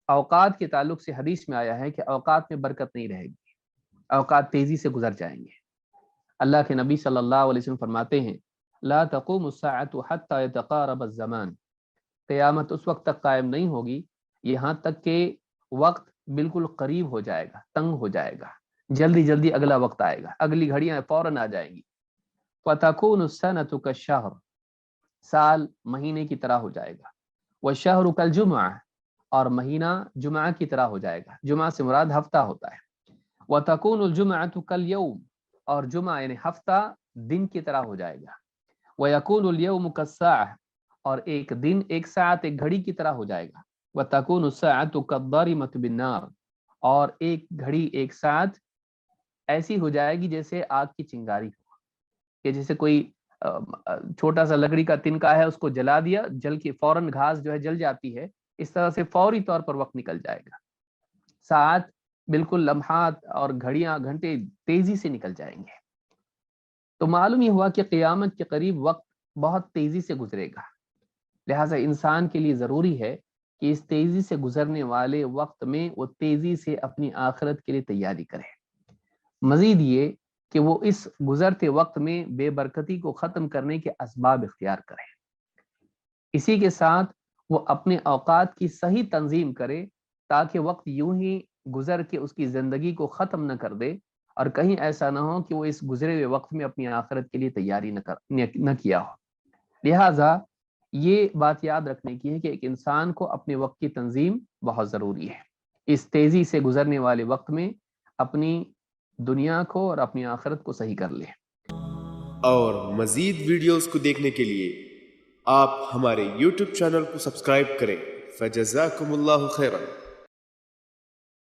اوقات کے تعلق سے حدیث میں آیا ہے کہ اوقات میں برکت نہیں رہے گی، اوقات تیزی سے گزر جائیں گے۔ اللہ کے نبی صلی اللہ علیہ وسلم فرماتے ہیں لا تقوم الساعة حتى يتقارب الزمان، قیامت اس وقت تک قائم نہیں ہوگی یہاں تک کہ وقت بالکل قریب ہو جائے گا، تنگ ہو جائے گا، جلدی جلدی اگلا وقت آئے گا، اگلی گھڑیاں فوراً آ جائیں گی۔ وَتَكُونُ السَّنَةُ كَالشَّهْرِ، سال مہینے کی طرح ہو جائے گا۔ وَالشَّهْرُ كَالْجُمْعَةِ، اور مہینہ جمعہ کی طرح ہو جائے گا، جمعہ سے مراد ہفتہ ہوتا ہے۔ وَتَكُونُ الْجُمْعَةُ كَالْيَوْمِ، اور جمعہ یعنی ہفتہ دن کی طرح ہو جائے گا۔ وَيَكُونُ الْيَوْمُ كَالسَّاعَةِ، اور ایک دن ایک ساعت ایک گھڑی کی طرح ہو جائے گا۔ وَتَكُونُ السَّاعَةُ كَالضَّارِمَةِ بِالنَّارِ، اور ایک گھڑی ایک ساعت ایسی ہو جائے گی جیسے آگ کی چنگاری ہو، کہ جیسے کوئی چھوٹا سا لکڑی کا تنکا ہے، اس کو جلا دیا، جل کے فوراً گھاس جو ہے جل جاتی ہے، اس طرح سے فوری طور پر وقت نکل جائے گا۔ ساعت بالکل لمحات اور گھڑیاں گھنٹے تیزی سے نکل جائیں گے۔ تو معلوم یہ ہوا کہ قیامت کے قریب وقت بہت تیزی سے گزرے گا، لہٰذا انسان کے لیے ضروری ہے کہ اس تیزی سے گزرنے والے وقت میں وہ تیزی سے اپنی آخرت کے لیے تیاری کرے۔ مزید یہ کہ وہ اس گزرتے وقت میں بے برکتی کو ختم کرنے کے اسباب اختیار کرے، اسی کے ساتھ وہ اپنے اوقات کی صحیح تنظیم کرے تاکہ وقت یوں ہی گزر کے اس کی زندگی کو ختم نہ کر دے، اور کہیں ایسا نہ ہو کہ وہ اس گزرے ہوئے وقت میں اپنی آخرت کے لیے تیاری نہ کیا ہو۔ لہٰذا یہ بات یاد رکھنے کی ہے کہ ایک انسان کو اپنے وقت کی تنظیم بہت ضروری ہے، اس تیزی سے گزرنے والے وقت میں اپنی دنیا کو اور اپنی آخرت کو صحیح کر لے۔ اور مزید ویڈیوز کو دیکھنے کے لیے آپ ہمارے YouTube چینل کو سبسکرائب کریں۔ فجزاکم اللہ خیرا۔